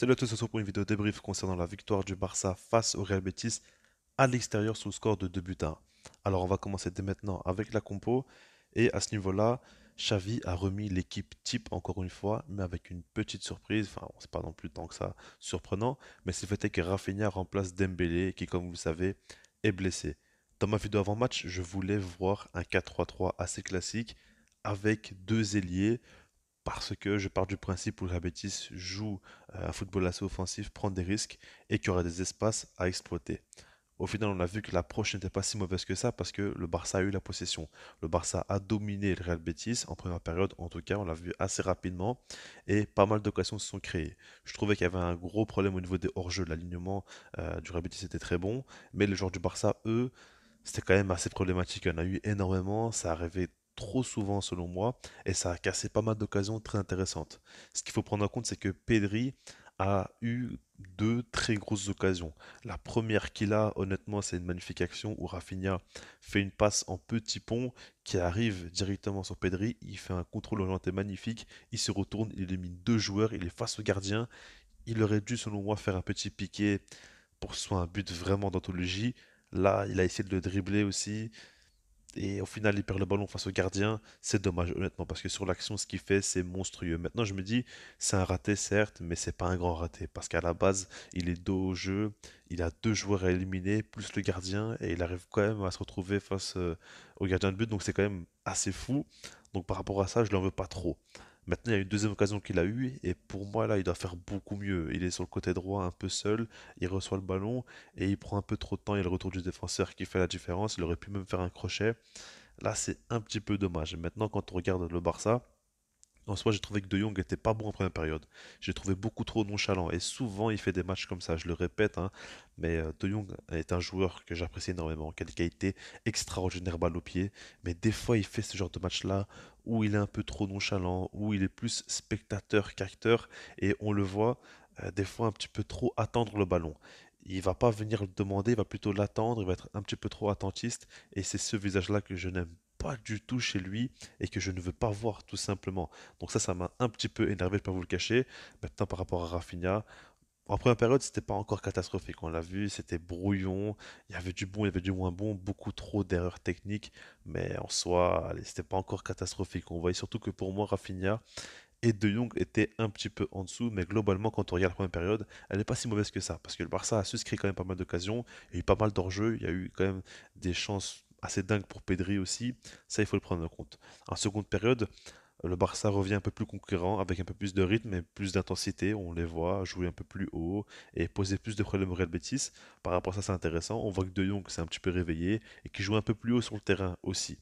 Salut à tous, on se retrouve pour une vidéo débrief concernant la victoire du Barça face au Real Betis à l'extérieur sous le score de 2 buts à 1. Alors on va commencer dès maintenant avec la compo et à ce niveau-là, Xavi a remis l'équipe type encore une fois, mais avec une petite surprise, enfin c'est pas non plus tant que ça surprenant, mais c'est le fait est que Rafinha remplace Dembélé qui comme vous le savez est blessé. Dans ma vidéo avant-match, je voulais voir un 4-3-3 assez classique avec deux ailiers parce que je pars du principe où la Betis joue un football assez offensif, prend des risques et qu'il y aura des espaces à exploiter. Au final, on a vu que l'approche n'était pas si mauvaise que ça parce que le Barça a eu la possession. Le Barça a dominé le Real Betis en première période, en tout cas, on l'a vu assez rapidement et pas mal d'occasions se sont créées. Je trouvais qu'il y avait un gros problème au niveau des hors-jeux. L'alignement du Real Betis était très bon, mais les joueurs du Barça, eux, c'était quand même assez problématique. Il y en a eu énormément, ça arrivait trop souvent selon moi, et ça a cassé pas mal d'occasions très intéressantes. Ce qu'il faut prendre en compte, c'est que Pedri a eu deux très grosses occasions. La première qu'il a, honnêtement, c'est une magnifique action où Rafinha fait une passe en petit pont qui arrive directement sur Pedri. Il fait un contrôle orienté magnifique. Il se retourne, il élimine deux joueurs, il est face au gardien. Il aurait dû, selon moi, faire un petit piqué pour que ce soit un but vraiment d'anthologie. Là, il a essayé de le dribbler aussi. Et au final, il perd le ballon face au gardien. C'est dommage, honnêtement, parce que sur l'action, ce qu'il fait, c'est monstrueux. Maintenant, je me dis, c'est un raté, certes, mais c'est pas un grand raté. Parce qu'à la base, il est dos au jeu. Il a deux joueurs à éliminer, plus le gardien. Et il arrive quand même à se retrouver face au gardien de but. Donc, c'est quand même assez fou. Donc, par rapport à ça, je l'en veux pas trop. Maintenant, il y a une deuxième occasion qu'il a eue. Et pour moi, là, il doit faire beaucoup mieux. Il est sur le côté droit, un peu seul. Il reçoit le ballon et il prend un peu trop de temps. Il y a le retour du défenseur qui fait la différence. Il aurait pu même faire un crochet. Là, c'est un petit peu dommage. Maintenant, quand on regarde le Barça, en soi, j'ai trouvé que De Jong était pas bon en première période. J'ai trouvé beaucoup trop nonchalant. Et souvent, il fait des matchs comme ça. Je le répète, hein, mais De Jong est un joueur que j'apprécie énormément, qui a des qualités extraordinaires balle au pied. Mais des fois, il fait ce genre de match-là où il est un peu trop nonchalant, où il est plus spectateur qu'acteur. Et on le voit des fois un petit peu trop attendre le ballon. Il va pas venir le demander, il va plutôt l'attendre, il va être un petit peu trop attentiste. Et c'est ce visage-là que je n'aime pas du tout chez lui et que je ne veux pas voir tout simplement. Donc ça m'a un petit peu énervé, je ne vais pas vous le cacher. Maintenant, par rapport à Rafinha, en première période, c'était pas encore catastrophique. On l'a vu, c'était brouillon. Il y avait du bon, il y avait du moins bon, beaucoup trop d'erreurs techniques. Mais en soi, allez, c'était pas encore catastrophique. On voyait surtout que pour moi, Rafinha et De Jong étaient un petit peu en dessous. Mais globalement, quand on regarde la première période, elle n'est pas si mauvaise que ça. Parce que le Barça a su se créer quand même pas mal d'occasions. Il y a eu pas mal d'enjeux. Il y a eu quand même des chances assez dingues pour Pedri aussi. Ça, il faut le prendre en compte. En seconde période, le Barça revient un peu plus conquérant, avec un peu plus de rythme et plus d'intensité. On les voit jouer un peu plus haut et poser plus de problèmes au Real Betis. Par rapport à ça, c'est intéressant. On voit que De Jong s'est un petit peu réveillé et qu'il joue un peu plus haut sur le terrain aussi.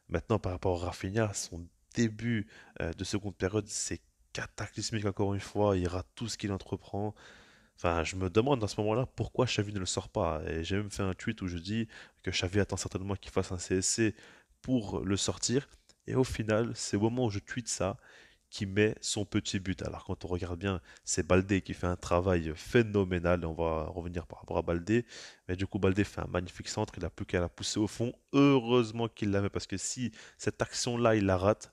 Maintenant, par rapport à Rafinha, son début de seconde période, c'est cataclysmique encore une fois. Il rate tout ce qu'il entreprend. Enfin, je me demande à ce moment-là pourquoi Xavi ne le sort pas. Et j'ai même fait un tweet où je dis que Xavi attend certainement qu'il fasse un CSC pour le sortir. Et au final, c'est au moment où je tweete ça qui met son petit but. Alors quand on regarde bien, c'est Baldé qui fait un travail phénoménal. On va revenir par rapport à Baldé. Mais du coup, Baldé fait un magnifique centre. Il n'a plus qu'à la pousser au fond. Heureusement qu'il la met parce que si cette action-là, il la rate,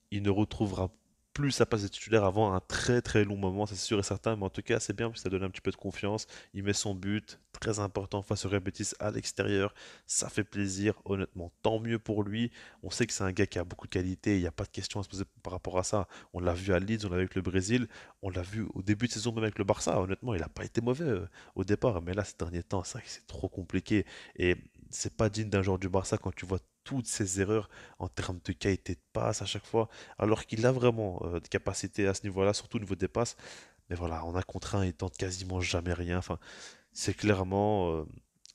il ne retrouvera plus sa place de titulaire avant un très très long moment, c'est sûr et certain, mais en tout cas c'est bien parce que ça donne un petit peu de confiance, il met son but, très important face au Real Betis à l'extérieur, ça fait plaisir, honnêtement, tant mieux pour lui, on sait que c'est un gars qui a beaucoup de qualité, il n'y a pas de question à se poser par rapport à ça, on l'a vu à Leeds, on l'a vu avec le Brésil, on l'a vu au début de saison même avec le Barça, honnêtement il n'a pas été mauvais au départ, mais là ces derniers temps, c'est vrai que c'est trop compliqué, et c'est pas digne d'un joueur du Barça quand tu vois toutes ces erreurs en termes de qualité de passe à chaque fois, alors qu'il a vraiment des capacités à ce niveau-là, surtout au niveau des passes. Mais voilà, on a contre un, il tente quasiment jamais rien. Enfin, c'est clairement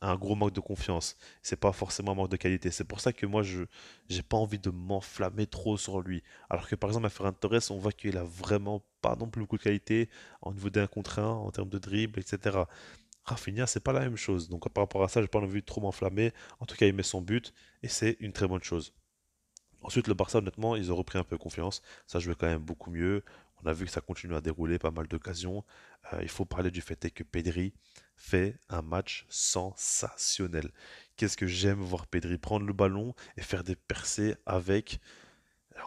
un gros manque de confiance. C'est pas forcément un manque de qualité. C'est pour ça que moi, je j'ai pas envie de m'enflammer trop sur lui. Alors que par exemple, à Ferran Torres, on voit qu'il a vraiment pas non plus beaucoup de qualité au niveau d'un contre un, en termes de dribble, etc. Rafinha, c'est pas la même chose. Donc par rapport à ça, j'ai pas envie de trop m'enflammer. En tout cas, il met son but et c'est une très bonne chose. Ensuite, le Barça, honnêtement, ils ont repris un peu confiance. Ça jouait quand même beaucoup mieux. On a vu que ça continue à dérouler, pas mal d'occasions. Il faut parler du fait est que Pedri fait un match sensationnel. Qu'est-ce que j'aime voir Pedri prendre le ballon et faire des percées avec.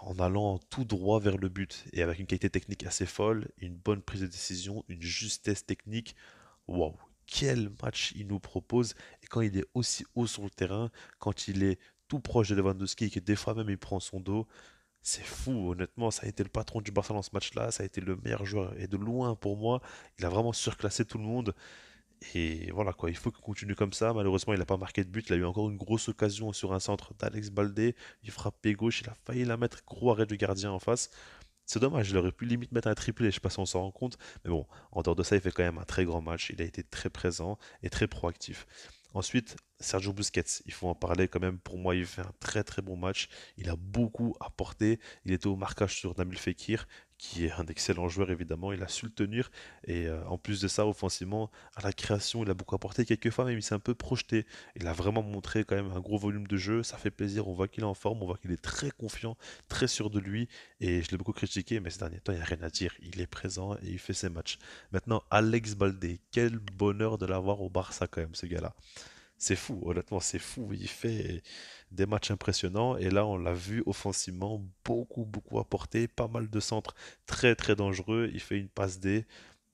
en allant tout droit vers le but et avec une qualité technique assez folle, une bonne prise de décision, une justesse technique. Waouh, quel match il nous propose! Et quand il est aussi haut sur le terrain, quand il est tout proche de Lewandowski et que des fois même il prend son dos, c'est fou, honnêtement. Ça a été le patron du Barça dans ce match-là, ça a été le meilleur joueur et de loin pour moi. Il a vraiment surclassé tout le monde. Et voilà quoi, il faut qu'il continue comme ça. Malheureusement, il n'a pas marqué de but. Il a eu encore une grosse occasion sur un centre d'Alex Baldé. Il frappe pied gauche, il a failli la mettre. Gros arrêt du gardien en face. C'est dommage, il aurait pu limite mettre un triplé, je sais pas si on s'en rend compte. Mais bon, en dehors de ça, il fait quand même un très grand match. Il a été très présent et très proactif. Ensuite, Sergio Busquets, il faut en parler quand même. Pour moi, il fait un très très bon match. Il a beaucoup apporté. Il était au marquage sur Nabil Fekir, qui est un excellent joueur évidemment. Il a su le tenir. Et en plus de ça, offensivement, à la création, il a beaucoup apporté. Quelquefois, même, il s'est un peu projeté. Il a vraiment montré quand même un gros volume de jeu. Ça fait plaisir. On voit qu'il est en forme. On voit qu'il est très confiant, très sûr de lui. Et je l'ai beaucoup critiqué, mais ces derniers temps, il n'y a rien à dire. Il est présent et il fait ses matchs. Maintenant, Alex Baldé, quel bonheur de l'avoir au Barça quand même, ce gars-là. C'est fou, honnêtement, c'est fou. Il fait des matchs impressionnants et là, on l'a vu offensivement beaucoup apporter, pas mal de centres très très dangereux. Il fait une passe D.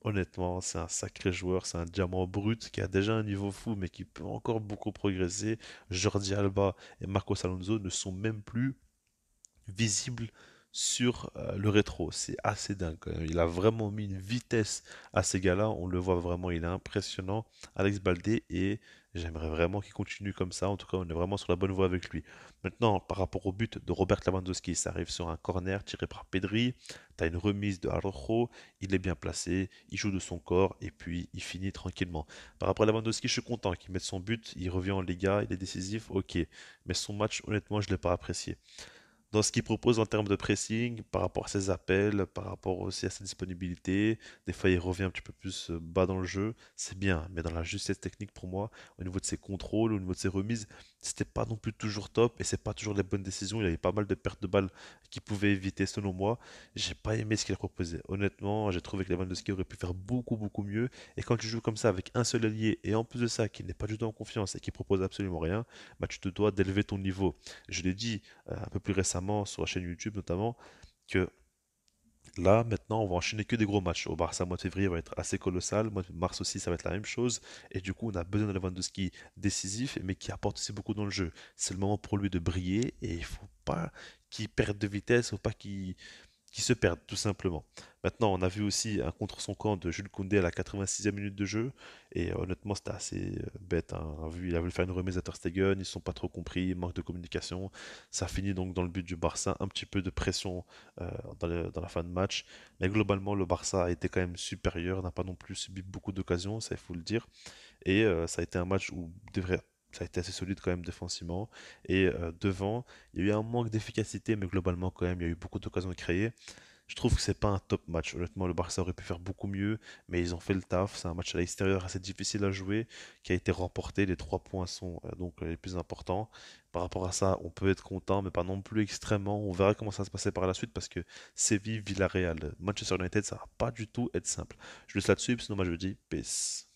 Honnêtement, c'est un sacré joueur, c'est un diamant brut qui a déjà un niveau fou mais qui peut encore beaucoup progresser. Jordi Alba et Marcos Alonso ne sont même plus visible sur le rétro. C'est assez dingue quand même. Il a vraiment mis une vitesse à ces gars-là. On le voit vraiment, il est impressionnant. Alex Baldé et j'aimerais vraiment qu'il continue comme ça. En tout cas, on est vraiment sur la bonne voie avec lui. Maintenant, par rapport au but de Robert Lewandowski, ça arrive sur un corner tiré par Pedri. Tu as une remise de Araujo. Il est bien placé. Il joue de son corps et puis il finit tranquillement. Par rapport à Lewandowski, je suis content qu'il mette son but. Il revient en Liga, il est décisif. Ok. Mais son match, honnêtement, je ne l'ai pas apprécié dans ce qu'il propose en termes de pressing, par rapport à ses appels, par rapport aussi à sa disponibilité. Des fois, il revient un petit peu plus bas dans le jeu. C'est bien, mais dans la justesse technique pour moi, au niveau de ses contrôles, au niveau de ses remises, c'était pas non plus toujours top et c'est pas toujours les bonnes décisions. Il y avait pas mal de pertes de balles qu'il pouvait éviter selon moi. J'ai pas aimé ce qu'il a proposé. Honnêtement, j'ai trouvé que Lewandowski aurait pu faire beaucoup mieux. Et quand tu joues comme ça avec un seul allié et en plus de ça, qui n'est pas du tout en confiance et qui propose absolument rien, bah tu te dois d'élever ton niveau. Je l'ai dit, un peu plus récemment sur la chaîne YouTube notamment, que là maintenant on va enchaîner que des gros matchs. Au Barça, mois de février va être assez colossal, mois de mars aussi ça va être la même chose, et du coup on a besoin de Lewandowski décisif, mais qui apporte aussi beaucoup dans le jeu. C'est le moment pour lui de briller, et il faut pas qu'il perde de vitesse, il faut pas qu'il se perdent tout simplement. Maintenant, on a vu aussi un contre son camp de Jules Koundé à la 86e minute de jeu, et honnêtement, c'était assez bête, hein. Il a voulu faire une remise à Ter Stegen, ils ne sont pas trop compris, manque de communication. Ça finit donc dans le but du Barça, un petit peu de pression dans la fin de match, mais globalement, le Barça a été quand même supérieur, n'a pas non plus subi beaucoup d'occasions, ça il faut le dire, et ça a été un match où ça a été assez solide quand même défensivement. Et devant, il y a eu un manque d'efficacité, mais globalement quand même, il y a eu beaucoup d'occasions créées. Je trouve que c'est pas un top match. Honnêtement, le Barça aurait pu faire beaucoup mieux, mais ils ont fait le taf. C'est un match à l'extérieur assez difficile à jouer, qui a été remporté. Les 3 points sont donc les plus importants. Par rapport à ça, on peut être content, mais pas non plus extrêmement. On verra comment ça va se passer par la suite parce que Séville, Villarreal, Manchester United, ça va pas du tout être simple. Je laisse là-dessus, sinon moi je vous dis peace.